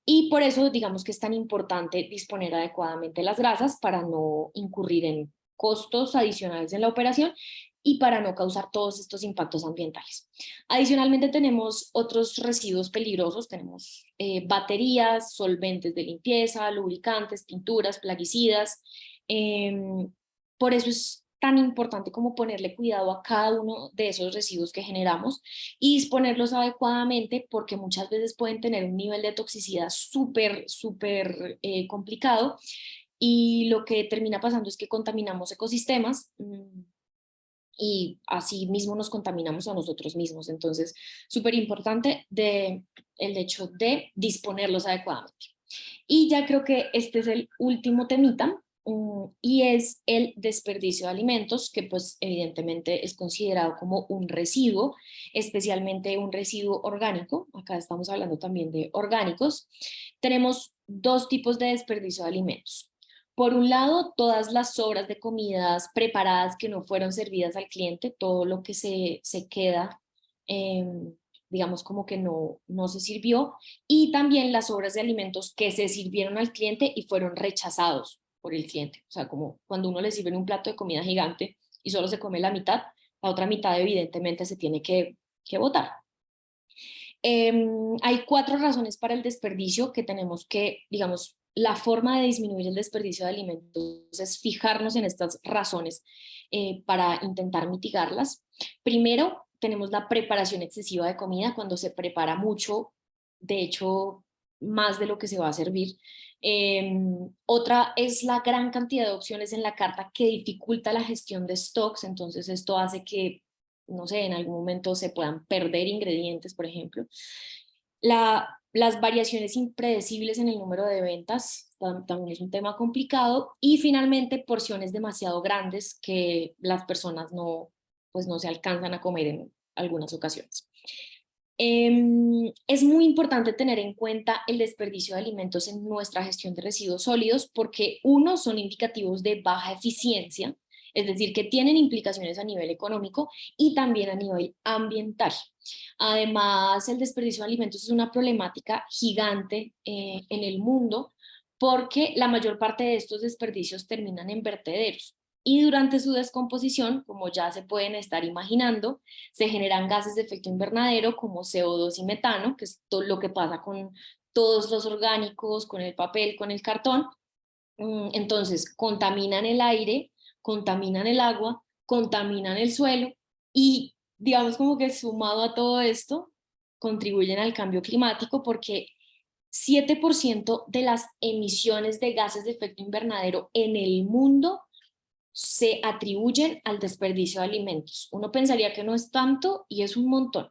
Y por eso digamos que es tan importante disponer adecuadamente las grasas para no incurrir en costos adicionales en la operación y para no causar todos estos impactos ambientales. Adicionalmente tenemos otros residuos peligrosos, tenemos baterías, solventes de limpieza, lubricantes, pinturas, plaguicidas. Por eso es tan importante como ponerle cuidado a cada uno de esos residuos que generamos y disponerlos adecuadamente porque muchas veces pueden tener un nivel de toxicidad súper complicado y lo que termina pasando es que contaminamos ecosistemas y así mismo nos contaminamos a nosotros mismos. Entonces, súper importante el hecho de disponerlos adecuadamente. Y ya creo que este es el último temita, y es el desperdicio de alimentos, que pues evidentemente es considerado como un residuo, especialmente un residuo orgánico. Acá estamos hablando también de orgánicos. Tenemos dos tipos de desperdicio de alimentos. Por un lado, todas las sobras de comidas preparadas que no fueron servidas al cliente, todo lo que se queda, digamos como que no se sirvió, y también las sobras de alimentos que se sirvieron al cliente y fueron rechazados por el cliente. O sea, como cuando uno le sirve un plato de comida gigante y solo se come la mitad, la otra mitad evidentemente se tiene que botar. Hay 4 razones para el desperdicio que tenemos que, digamos, la forma de disminuir el desperdicio de alimentos es fijarnos en estas razones para intentar mitigarlas. Primero, tenemos la preparación excesiva de comida, cuando se prepara mucho, de hecho, más de lo que se va a servir. Otra es la gran cantidad de opciones en la carta que dificulta la gestión de stocks, entonces esto hace que, no sé, en algún momento se puedan perder ingredientes, por ejemplo. Las variaciones impredecibles en el número de ventas también es un tema complicado. Y finalmente, porciones demasiado grandes que las personas pues no se alcanzan a comer en algunas ocasiones. Es muy importante tener en cuenta el desperdicio de alimentos en nuestra gestión de residuos sólidos porque, uno, son indicativos de baja eficiencia, es decir, que tienen implicaciones a nivel económico y también a nivel ambiental. Además, el desperdicio de alimentos es una problemática gigante en el mundo porque la mayor parte de estos desperdicios terminan en vertederos. Y durante su descomposición, como ya se pueden estar imaginando, se generan gases de efecto invernadero como CO2 y metano, que es todo lo que pasa con todos los orgánicos, con el papel, con el cartón. Entonces, contaminan el aire, contaminan el agua, contaminan el suelo y digamos como que sumado a todo esto, contribuyen al cambio climático porque 7% de las emisiones de gases de efecto invernadero en el mundo se atribuyen al desperdicio de alimentos. Uno pensaría que no es tanto y es un montón,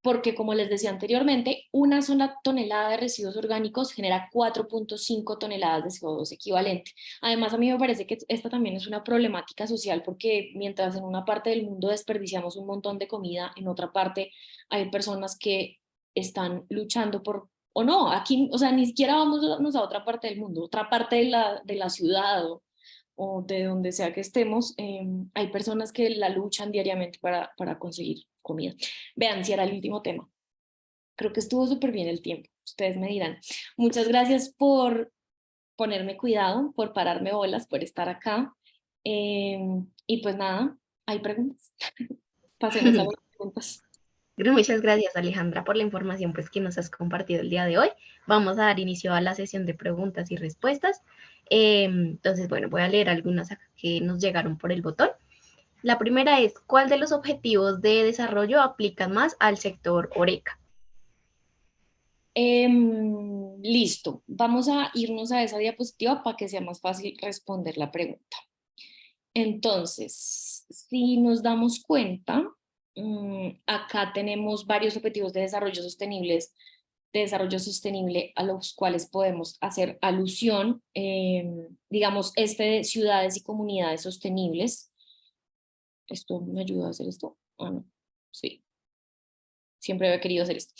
porque como les decía anteriormente, una sola tonelada de residuos orgánicos genera 4.5 toneladas de CO2 equivalente. Además, a mí me parece que esta también es una problemática social porque mientras en una parte del mundo desperdiciamos un montón de comida, en otra parte hay personas que están luchando por, o no, aquí, o sea, ni siquiera vamos a otra parte del mundo, otra parte de la ciudad o de donde sea que estemos, hay personas que la luchan diariamente para conseguir comida. Vean, si era el último tema. Creo que estuvo súper bien el tiempo. Ustedes me dirán. Muchas gracias por ponerme cuidado, por pararme bolas, por estar acá. Y pues nada, hay preguntas. Pasemos a las preguntas. Muchas gracias, Alejandra, por la información pues, que nos has compartido el día de hoy. Vamos a dar inicio a la sesión de preguntas y respuestas. Entonces, bueno, voy a leer algunas que nos llegaron por el botón. La primera es, ¿cuál de los objetivos de desarrollo aplican más al sector Oreca? Listo, vamos a irnos a esa diapositiva para que sea más fácil responder la pregunta. Entonces, si nos damos cuenta, acá tenemos varios objetivos de desarrollo sostenible a los cuales podemos hacer alusión, digamos, este de ciudades y comunidades sostenibles. ¿Esto me ayuda a hacer esto? Ah, no. Sí, siempre he querido hacer esto.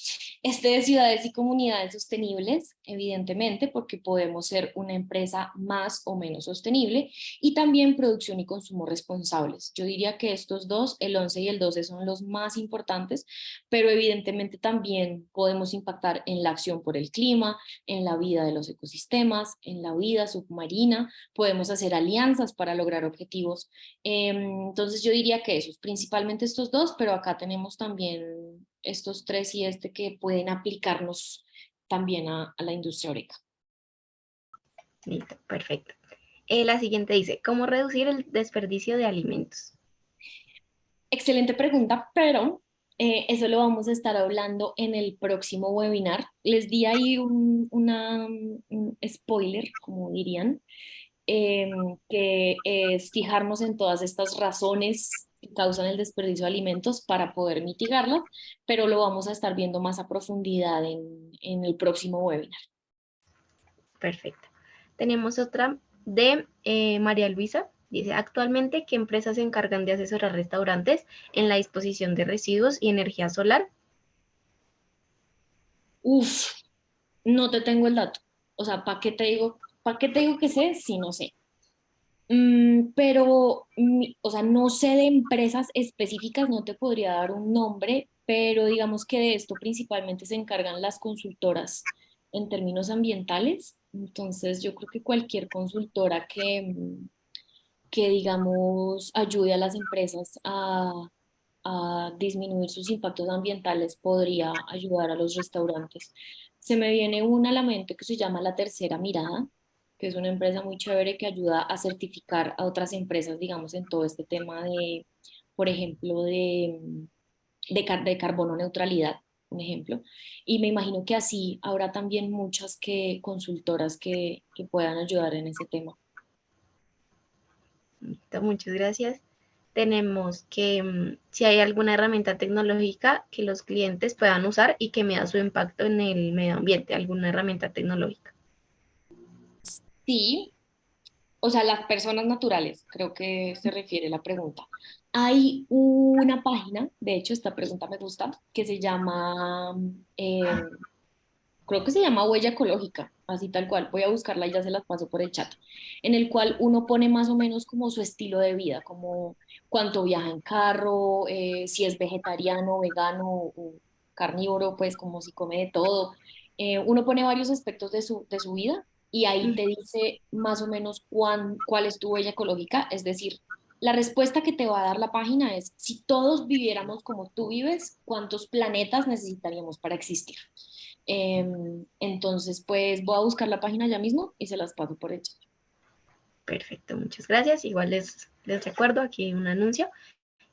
Este de ciudades y comunidades sostenibles, evidentemente, porque podemos ser una empresa más o menos sostenible, y también producción y consumo responsables. Yo diría que estos dos, el 11 y el 12, son los más importantes, pero evidentemente también podemos impactar en la acción por el clima, en la vida de los ecosistemas, en la vida submarina, podemos hacer alianzas para lograr objetivos. Entonces yo diría que esos, principalmente estos dos, pero acá tenemos también estos tres y este que pueden aplicarnos también a la industria oreca. Listo, perfecto. La siguiente dice, ¿cómo reducir el desperdicio de alimentos? Excelente pregunta, pero eso lo vamos a estar hablando en el próximo webinar. Les di ahí un spoiler, como dirían, que es fijarnos en todas estas razones que causan el desperdicio de alimentos para poder mitigarlas, pero lo vamos a estar viendo más a profundidad en el próximo webinar. Perfecto. Tenemos otra de María Luisa. Dice, actualmente, ¿qué empresas se encargan de asesorar restaurantes en la disposición de residuos y energía solar? Uf, no te tengo el dato. O sea, para qué te digo que sé si no sé? Pero, o sea, no sé de empresas específicas, no te podría dar un nombre, pero digamos que de esto principalmente se encargan las consultoras en términos ambientales. Entonces, yo creo que cualquier consultora que digamos, ayude a las empresas a disminuir sus impactos ambientales podría ayudar a los restaurantes. Se me viene una a la mente que se llama La Tercera Mirada, que es una empresa muy chévere que ayuda a certificar a otras empresas, digamos, en todo este tema de, por ejemplo, de carbono neutralidad, un ejemplo. Y me imagino que así habrá también muchas consultoras que puedan ayudar en ese tema. Listo, muchas gracias. Tenemos que si hay alguna herramienta tecnológica que los clientes puedan usar y que mida su impacto en el medio ambiente, alguna herramienta tecnológica. Sí, o sea, las personas naturales, creo que se refiere la pregunta. Hay una página, de hecho, esta pregunta me gusta, que se llama, creo que se llama Huella Ecológica, así tal cual. Voy a buscarla y ya se las paso por el chat, en el cual uno pone más o menos como su estilo de vida, como cuánto viaja en carro, si es vegetariano, vegano o carnívoro, pues como si come de todo. Uno pone varios aspectos de su vida y ahí te dice más o menos cuál es tu huella ecológica, es decir, la respuesta que te va a dar la página es, si todos viviéramos como tú vives, ¿cuántos planetas necesitaríamos para existir? Entonces, pues voy a buscar la página ya mismo y se las paso por hecho. Perfecto, muchas gracias. Igual les recuerdo aquí un anuncio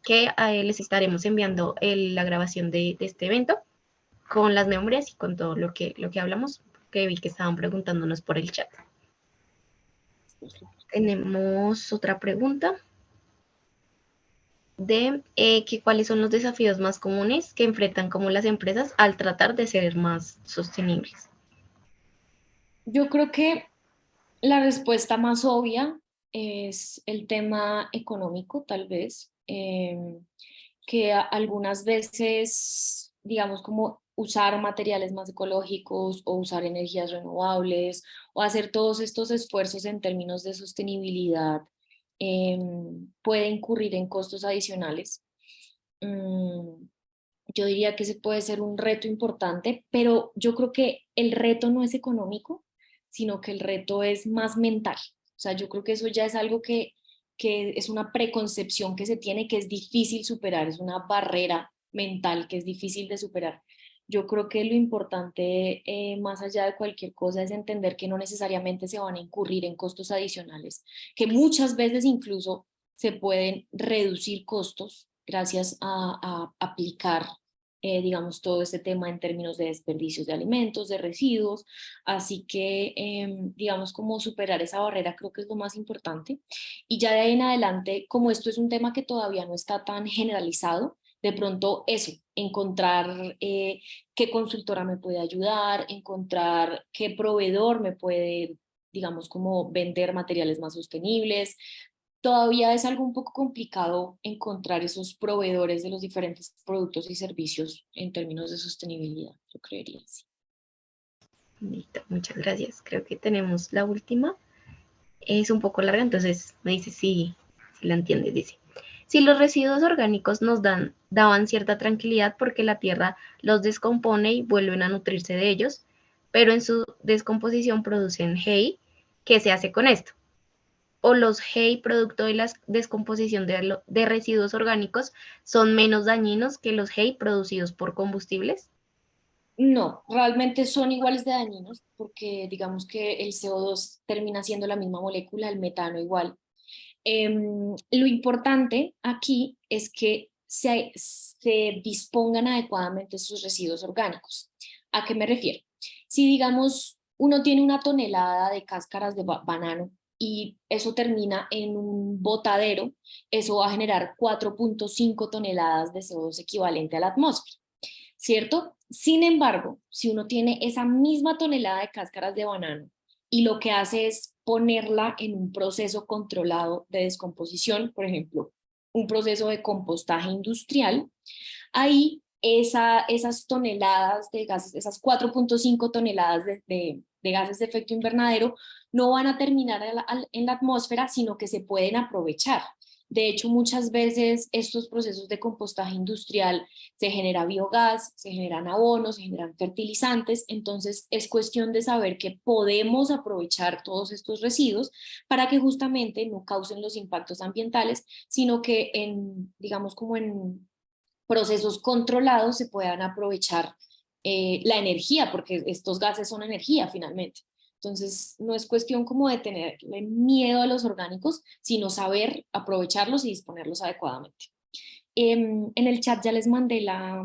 que les estaremos enviando la grabación de este evento con las memorias y con todo lo que hablamos, que vi que estaban preguntándonos por el chat. Tenemos otra pregunta de que cuáles son los desafíos más comunes que enfrentan como las empresas al tratar de ser más sostenibles. Yo creo que la respuesta más obvia es el tema económico, tal vez, que algunas veces, digamos, como usar materiales más ecológicos o usar energías renovables o hacer todos estos esfuerzos en términos de sostenibilidad puede incurrir en costos adicionales. Mm, yo diría que ese puede ser un reto importante, pero yo creo que el reto no es económico, sino que el reto es más mental. O sea, yo creo que eso ya es algo que es una preconcepción que se tiene que es difícil superar, es una barrera mental que es difícil de superar. Yo creo que lo importante, más allá de cualquier cosa, es entender que no necesariamente se van a incurrir en costos adicionales, que muchas veces incluso se pueden reducir costos gracias a aplicar digamos, todo este tema en términos de desperdicios de alimentos, de residuos. Así que, digamos, como superar esa barrera creo que es lo más importante. Y ya de ahí en adelante, como esto es un tema que todavía no está tan generalizado, de pronto eso, encontrar qué consultora me puede ayudar, encontrar qué proveedor me puede, digamos, como vender materiales más sostenibles, todavía es algo un poco complicado encontrar esos proveedores de los diferentes productos y servicios en términos de sostenibilidad, yo creería, sí. Listo, muchas gracias. Creo que tenemos la última. Es un poco larga, entonces me dice si la entiendes. Dice, si los residuos orgánicos daban cierta tranquilidad porque la tierra los descompone y vuelven a nutrirse de ellos, pero en su descomposición producen hay, ¿qué se hace con esto? O los hay producto de la descomposición de residuos orgánicos son menos dañinos que los hay producidos por combustibles. No, realmente son iguales de dañinos porque digamos que el CO2 termina siendo la misma molécula, el metano igual. Lo importante aquí es que se dispongan adecuadamente sus residuos orgánicos. ¿A qué me refiero? Si digamos uno tiene una tonelada de cáscaras de banano y eso termina en un botadero, eso va a generar 4.5 toneladas de CO2 equivalente a la atmósfera, ¿cierto? Sin embargo, si uno tiene esa misma tonelada de cáscaras de banano y lo que hace es ponerla en un proceso controlado de descomposición, por ejemplo, un proceso de compostaje industrial, ahí esas toneladas de gases, esas 4.5 toneladas de gases de efecto invernadero, no van a terminar en la atmósfera, sino que se pueden aprovechar. De hecho, muchas veces estos procesos de compostaje industrial se genera biogás, se generan abonos, se generan fertilizantes, entonces es cuestión de saber que podemos aprovechar todos estos residuos para que justamente no causen los impactos ambientales, sino que digamos como en procesos controlados se puedan aprovechar la energía, porque estos gases son energía finalmente. Entonces, no es cuestión como de tenerle miedo a los orgánicos, sino saber aprovecharlos y disponerlos adecuadamente. En el chat ya les mandé la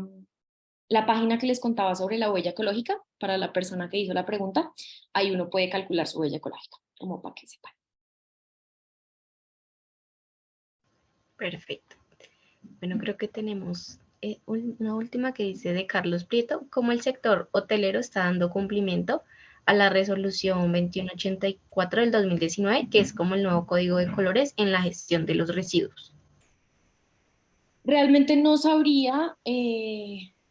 página que les contaba sobre la huella ecológica para la persona que hizo la pregunta. Ahí uno puede calcular su huella ecológica, como para que sepan. Perfecto. Bueno, creo que tenemos una última que dice de Carlos Prieto, cómo el sector hotelero está dando cumplimiento a la resolución 2184 del 2019, que es como el nuevo código de colores en la gestión de los residuos. Realmente no sabría,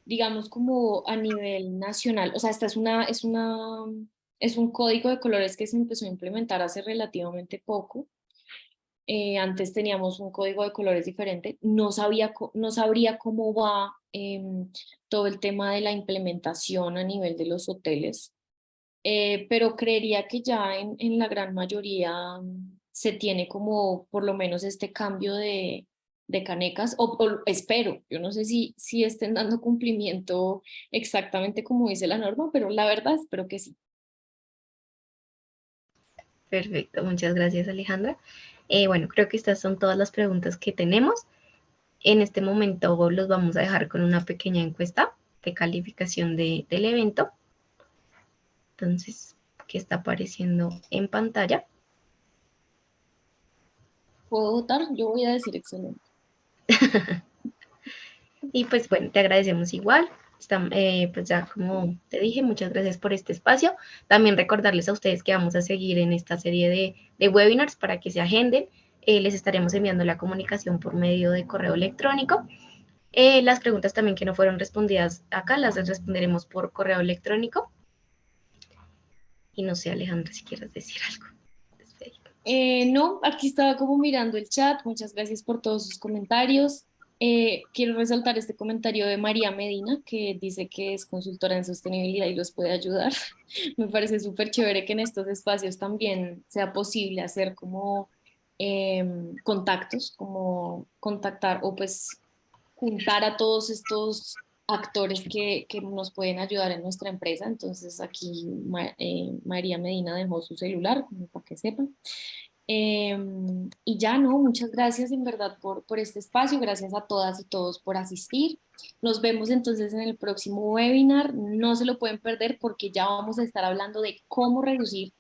digamos, como a nivel nacional, o sea, esta es un código de colores que se empezó a implementar hace relativamente poco. Antes teníamos un código de colores diferente. No sabría cómo va todo el tema de la implementación a nivel de los hoteles, pero creería que ya en la gran mayoría se tiene como por lo menos este cambio de canecas, o espero, yo no sé si estén dando cumplimiento exactamente como dice la norma, pero la verdad espero que sí. Perfecto, muchas gracias Alejandra. Bueno, creo que estas son todas las preguntas que tenemos. En este momento los vamos a dejar con una pequeña encuesta de calificación del evento. Entonces, que está apareciendo en pantalla. ¿Puedo votar? Yo voy a decir excelente. Y pues bueno, te agradecemos igual. Pues ya como te dije, muchas gracias por este espacio. También recordarles a ustedes que vamos a seguir en esta serie de webinars para que se agenden. Les estaremos enviando la comunicación por medio de correo electrónico. Las preguntas también que no fueron respondidas acá las responderemos por correo electrónico. Y no sé, Alejandra, si quieres decir algo. No, aquí estaba como mirando el chat. Muchas gracias por todos sus comentarios. Quiero resaltar este comentario de María Medina, que dice que es consultora en sostenibilidad y los puede ayudar. Me parece súper chévere que en estos espacios también sea posible hacer como contactos, como contactar o pues juntar a todos estos actores que nos pueden ayudar en nuestra empresa. Entonces aquí María Medina dejó su celular, como para que sepan. Y ya no, muchas gracias en verdad por este espacio, gracias a todas y todos por asistir. Nos vemos entonces en el próximo webinar, no se lo pueden perder porque ya vamos a estar hablando de cómo reducir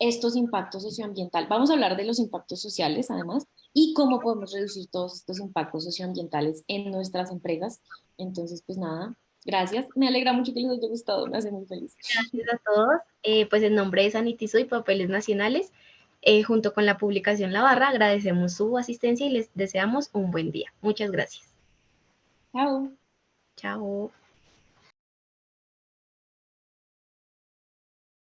estos impactos socioambientales. Vamos a hablar de los impactos sociales además y cómo podemos reducir todos estos impactos socioambientales en nuestras empresas. Entonces, pues nada, gracias. Me alegra mucho que les haya gustado, me hace muy feliz. Gracias a todos. Pues en nombre de Sanitizo y Papeles Nacionales, Junto con la publicación La Barra, agradecemos su asistencia y les deseamos un buen día. Muchas gracias. Chao. Chao.